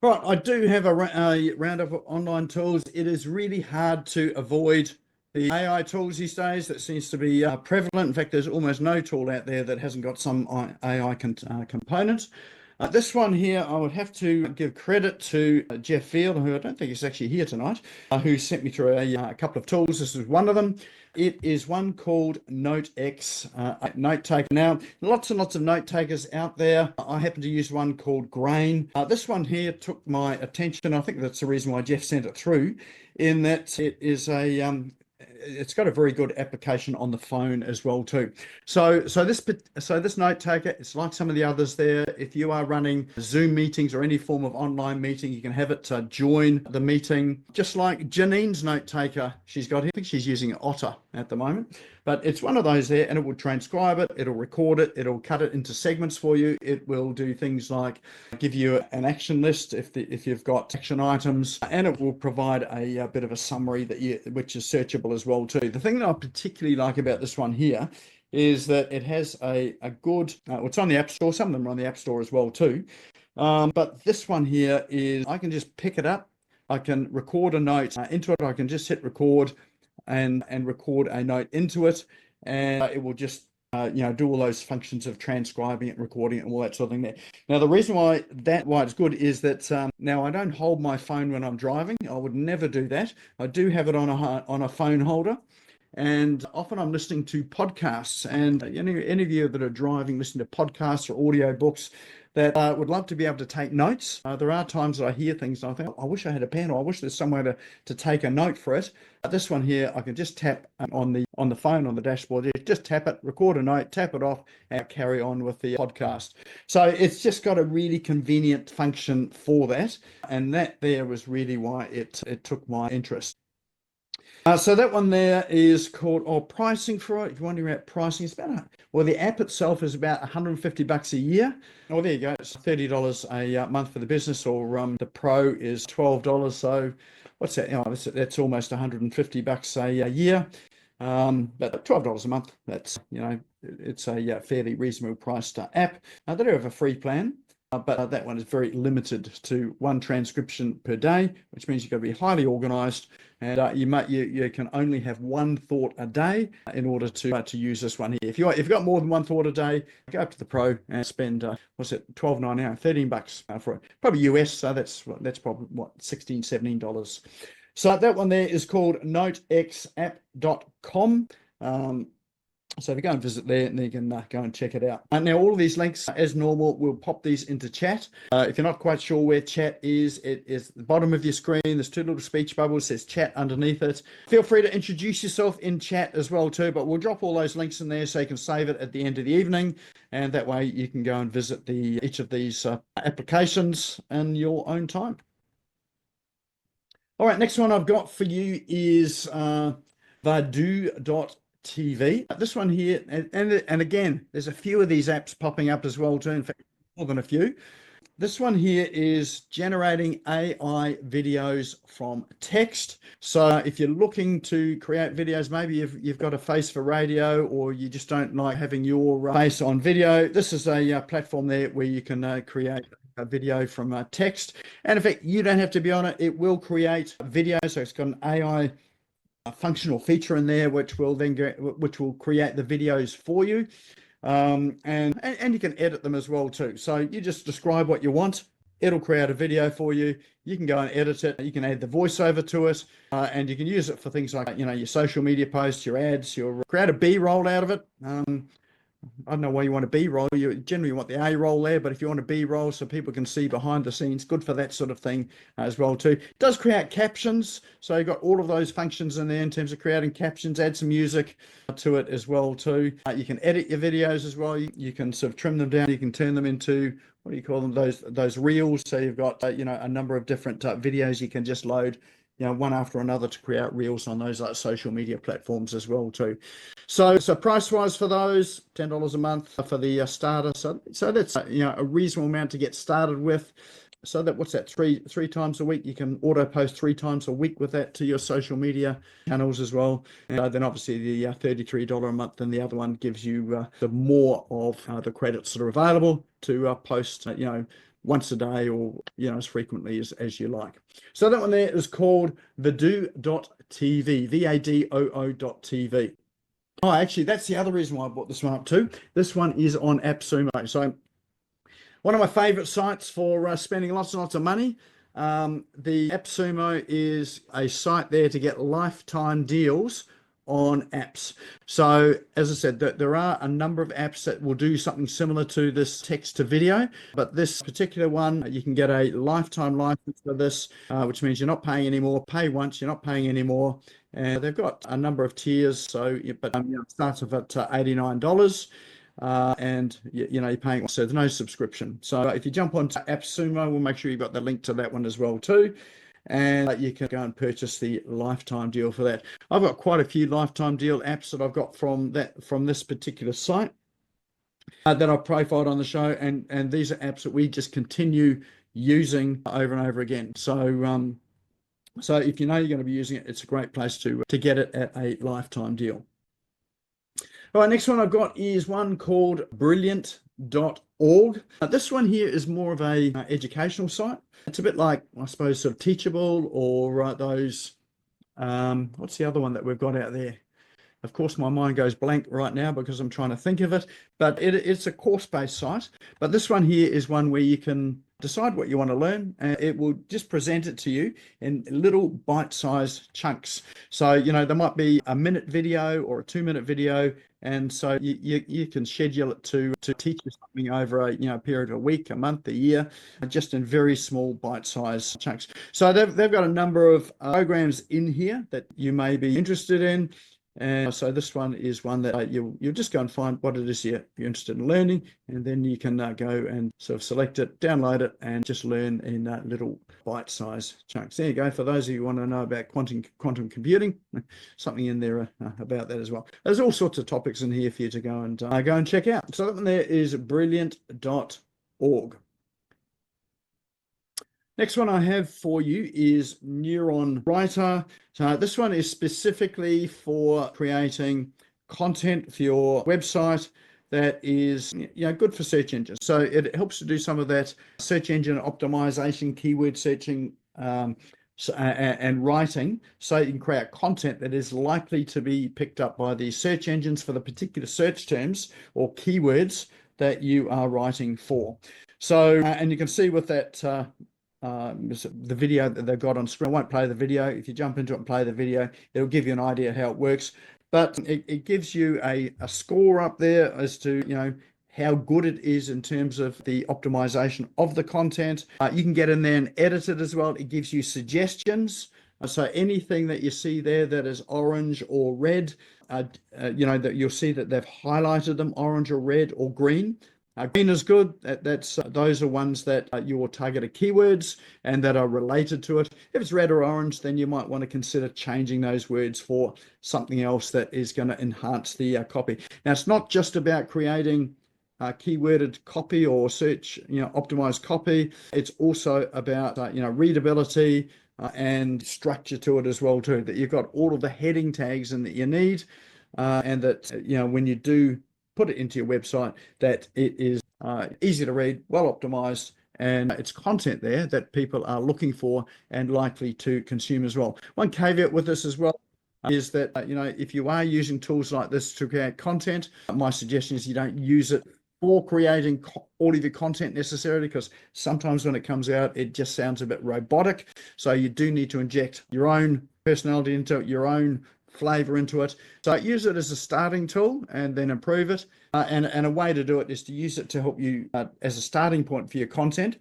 Right, I do have a roundup of online tools. It is really hard to avoid the AI tools these days. That seems to be prevalent. In fact, there's almost no tool out there that hasn't got some AI component. This one here, I would have to give credit to Jeff Field, who I don't think is actually here tonight, who sent me through a couple of tools. This is one of them. It is one called NoteX, note taker. Now, lots and lots of note takers out there. I happen to use one called Grain. This one here took my attention. I think that's the reason why Jeff sent it through, in that it is it's got a very good application on the phone as well too. So this note taker, it's like some of the others there. If you are running Zoom meetings or any form of online meeting, you can have it join the meeting, just like Janine's note taker she's got here. I think she's using Otter at the moment, but it's one of those there, and it will transcribe it, it'll record it, it'll cut it into segments for you. It will do things like give you an action list if you've got action items, and it will provide a bit of a summary which is searchable as well too. The thing that I particularly like about this one here is that it has a good, it's on the App Store. Some of them are on the App Store as well too. But this one here is, I can just pick it up. I can record a note into it. I can just hit record and record a note into it, and it will just do all those functions of transcribing it, recording it, and all that sort of thing there. Now, the reason why it's good is that now I don't hold my phone when I'm driving. I would never do that. I do have it on a phone holder, and often I'm listening to podcasts. And any of you that are driving, listening to podcasts or audio books, that would love to be able to take notes. There are times that I hear things and I think, I wish I had a pen, or I wish there's somewhere to take a note for it. This one here, I can just tap on the phone on the dashboard. Just tap it, record a note, tap it off, and carry on with the podcast. So it's just got a really convenient function for that, and that there was really why it took my interest. So that one there is called, pricing for it. If you're wondering about pricing, it's about, the app itself is about $150 a year. Oh, there you go. It's $30 a month for the business, or the pro is $12. So what's that? That's almost $150 a year. But $12 a month, that's, it's a fairly reasonable priced app. They do have a free plan. But that one is very limited to one transcription per day, which means you've got to be highly organized, and you can only have one thought a day in order to use this one here. If you've got more than one thought a day, go up to the Pro and spend $12.99, $13 for it, probably US. So that's probably $16-17. So that one there is called notexapp.com. So if you go and visit there, and you can go and check it out. Now, all of these links, as normal, we'll pop these into chat. If you're not quite sure where chat is, it is at the bottom of your screen. There's two little speech bubbles, says chat underneath it. Feel free to introduce yourself in chat as well too, but we'll drop all those links in there so you can save it at the end of the evening, and that way you can go and visit each of these applications in your own time. All right, next one I've got for you is Vudoo.TV. This one here, and again, there's a few of these apps popping up as well too. In fact, more than a few. This one here is generating AI videos from text. So if you're looking to create videos, maybe you've got a face for radio, or you just don't like having your face on video, this is a platform there where you can create a video from text. And in fact, you don't have to be on it. It will create video. So it's got an AI functional feature in there which will create the videos for you, and you can edit them as well too. So you just describe what you want, it'll create a video for you. You can go and edit it, you can add the voiceover to it, and you can use it for things like your social media posts, your ads, your create a B-roll out of it. I don't know why you want a B-roll. You generally want the A-roll there, but if you want a B-roll so people can see behind the scenes, good for that sort of thing as well too. It does create captions, so you've got all of those functions in there in terms of creating captions, add some music to it as well too. You can edit your videos as well. You can sort of trim them down. You can turn them into, what do you call them, those reels. So you've got a number of different videos you can just load one after another to create reels on those social media platforms as well too. So price wise for those, $10 a month for the starter. So that's a reasonable amount to get started with. So what's that, three times a week? You can auto post 3 times a week with that to your social media channels as well. And then obviously the $33 a month, and the other one gives you the more of the credits that are available to post once a day, or as frequently as you like. So that one there is called Vudoo.tv, VADOO.tv. Oh, actually, that's the other reason why I brought this one up too. This one is on AppSumo. So one of my favorite sites for spending lots and lots of money. The AppSumo is a site there to get lifetime deals on apps. So as I said, there are a number of apps that will do something similar to this text to video, but this particular one, you can get a lifetime license for this, which means you're not paying anymore. Pay once, you're not paying anymore. And they've got a number of tiers. So, but it starts off at $89. And you're paying, so there's no subscription. So if you jump onto AppSumo, we'll make sure you've got the link to that one as well too. And you can go and purchase the lifetime deal for that. I've got quite a few lifetime deal apps that I've got from this particular site that I've profiled on the show, and these are apps that we just continue using over and over again. So so if you're going to be using it, it's a great place to get it at a lifetime deal. All right, next one I've got is one called brilliant.org. This one here is more of a educational site. It's a bit like, I suppose, sort of Teachable, or those, what's the other one that we've got out there? Of course, my mind goes blank right now because I'm trying to think of it, but it's a course-based site. But this one here is one where you can decide what you want to learn, and it will just present it to you in little bite-sized chunks. So, there might be a minute video or a 2-minute video, and so you can schedule it to teach you something over a period of a week, a month, a year, just in very small bite-sized chunks. So they've got a number of programs in here that you may be interested in. And so this one is one that you'll just go and find what it is you're interested in learning, and then you can go and sort of select it, download it, and just learn in little bite-sized chunks. There you go. For those of you who want to know about quantum computing, something in there about that as well. There's all sorts of topics in here for you to go and check out. So that one there is brilliant.org. Next one I have for you is NeuronWriter. So this one is specifically for creating content for your website that is good for search engines. So it helps to do some of that search engine optimization, keyword searching, and writing, so you can create content that is likely to be picked up by the search engines for the particular search terms or keywords that you are writing for. So, and you can see with that the video that they've got on screen. I won't play the video. If you jump into it and play the video, it'll give you an idea how it works. But it gives you a score up there as to how good it is in terms of the optimization of the content. You can get in there and edit it as well. It gives you suggestions. So anything that you see there that is orange or red, that you'll see that they've highlighted them orange or red or green. Green is good. Those are ones that your targeted keywords and that are related to it. If it's red or orange, then you might want to consider changing those words for something else that is going to enhance the copy. Now, it's not just about creating keyworded copy or search, optimized copy. It's also about readability and structure to it as well too. That you've got all of the heading tags in that you need, and that when you do put it into your website, that it is easy to read, well optimized, and it's content there that people are looking for and likely to consume as well. One caveat with this as well is that if you are using tools like this to create content, my suggestion is you don't use it for creating all of your content necessarily, because sometimes when it comes out, it just sounds a bit robotic. So you do need to inject your own personality into it, your own flavor into it. So use it as a starting tool and then improve it. And a way to do it is to use it to help you as a starting point for your content.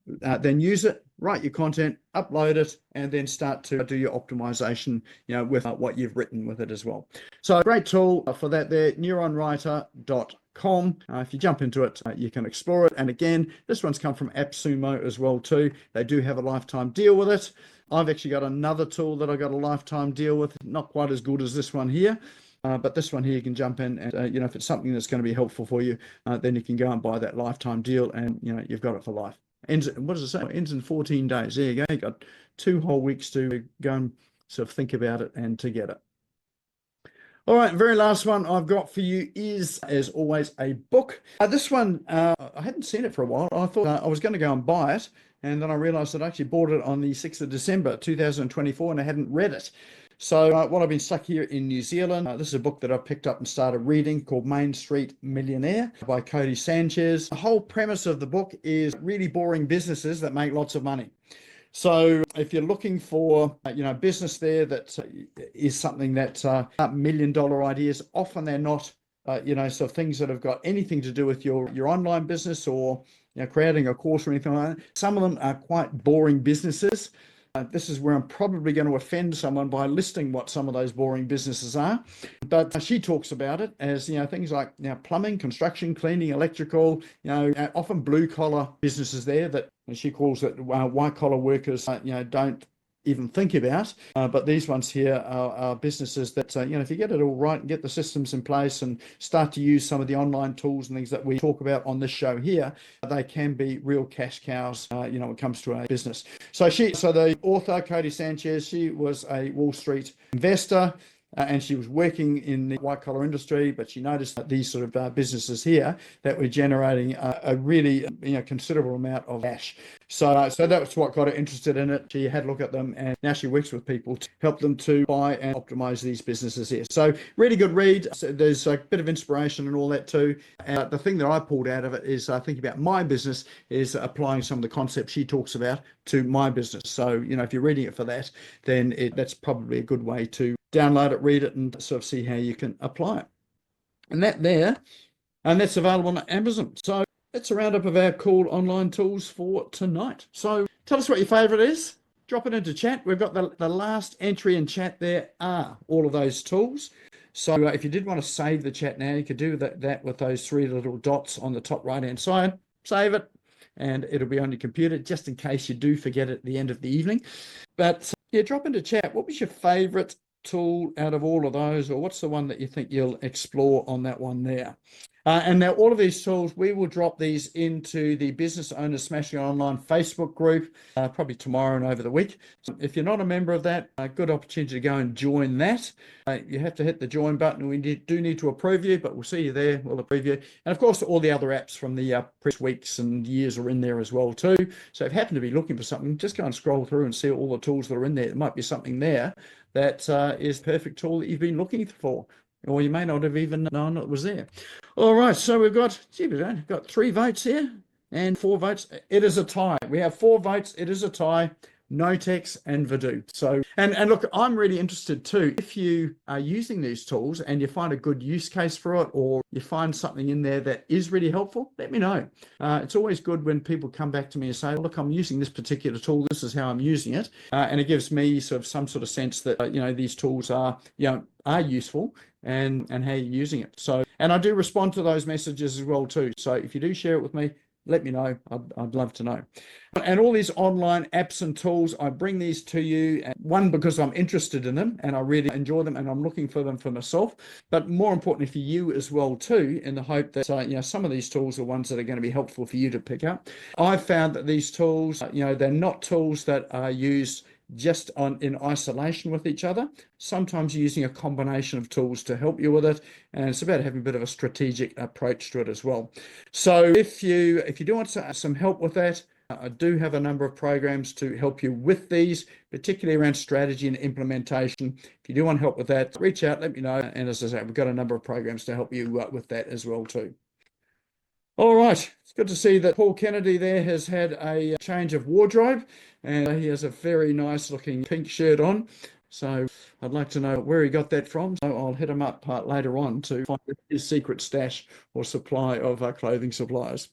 Then use it, write your content, upload it, and then start to do your optimization, with what you've written with it as well. So a great tool for that there, NeuronWriter.com. If you jump into it, you can explore it. And again, this one's come from AppSumo as well too. They do have a lifetime deal with it. I've actually got another tool that I got a lifetime deal with, not quite as good as this one here. But this one here, you can jump in and, if it's something that's going to be helpful for you, then you can go and buy that lifetime deal and, you've got it for life. What does it say? Ends in 14 days. There you go. You got 2 whole weeks to go and sort of think about it and to get it. All right, very last one I've got for you is, as always, a book. This one, I hadn't seen it for a while. I thought I was going to go and buy it, and then I realized that I actually bought it on the 6th of December, 2024, and I hadn't read it. So while I've been stuck here in New Zealand, this is a book that I picked up and started reading called Street Millionaire by Codie Sanchez. The whole premise of the book is really boring businesses that make lots of money. So if you're looking for, business there that is something that $1 million ideas, often they're not, so things that have got anything to do with your online business or, creating a course or anything like that. Some of them are quite boring businesses. This is where I'm probably going to offend someone by listing what some of those boring businesses are. But she talks about it as, things like plumbing, construction, cleaning, electrical, often blue collar businesses there that she calls it white collar workers, don't even think about. But these ones here are businesses that, if you get it all right and get the systems in place and start to use some of the online tools and things that we talk about on this show here, they can be real cash cows, when it comes to a business. So the author, Codie Sanchez, she was a Wall Street investor. And she was working in the white collar industry, but she noticed that these sort of businesses here that were generating a really considerable amount of cash. So that's what got her interested in it. She had a look at them, and now she works with people to help them to buy and optimize these businesses here. So really good read. So there's a bit of inspiration and all that too. And the thing that I pulled out of it is thinking about my business is applying some of the concepts she talks about to my business. So if you're reading it for that, then that's probably a good way to download it, read it, and sort of see how you can apply it. And that's available on Amazon. So that's a roundup of our cool online tools for tonight. So tell us what your favorite is. Drop it into chat. We've got the last entry in chat there are all of those tools. So if you did want to save the chat now, you could do that with those three little dots on the top right-hand side. Save it, and it'll be on your computer just in case you do forget it at the end of the evening. But drop into chat. What was your favorite tool out of all of those, or what's the one that you think you'll explore on that one there? And now all of these tools, we will drop these into the Business Owners Smashing Online Facebook group, probably tomorrow and over the week. So if you're not a member of that, a good opportunity to go and join that. You have to hit the join button. We do need to approve you, but we'll see you there. We'll approve you. And of course, all the other apps from the previous weeks and years are in there as well too. So if you happen to be looking for something, just go and scroll through and see all the tools that are in there. There might be something there that is the perfect tool that you've been looking for, or you may not have even known it was there. All right, so we've got 3 votes here and 4 votes. It is a tie. We have 4 votes. It is a tie. Notex and Vudoo. So, and look, I'm really interested too. If you are using these tools and you find a good use case for it, or you find something in there that is really helpful, let me know. It's always good when people come back to me and say, look, I'm using this particular tool. This is how I'm using it. And it gives me sort of some sort of sense that, these tools are useful and how you're using it. So, and I do respond to those messages as well too. So if you do share it with me, let me know. I'd love to know. And all these online apps and tools, I bring these to you, one, because I'm interested in them and I really enjoy them and I'm looking for them for myself, but more importantly for you as well too, in the hope that some of these tools are ones that are going to be helpful for you to pick up. I've found that these tools, they're not tools that are used just in isolation with each other. Sometimes using a combination of tools to help you with it, and it's about having a bit of a strategic approach to it as well. So if you do want some help with that, I do have a number of programs to help you with these, particularly around strategy and implementation. If you do want help with that, reach out, let me know. And as I say, we've got a number of programs to help you with that as well too. All right, it's good to see that Paul Kennedy there has had a change of wardrobe, and he has a very nice looking pink shirt on. So I'd like to know where he got that from. So I'll hit him up later on to find his secret stash or supply of clothing supplies.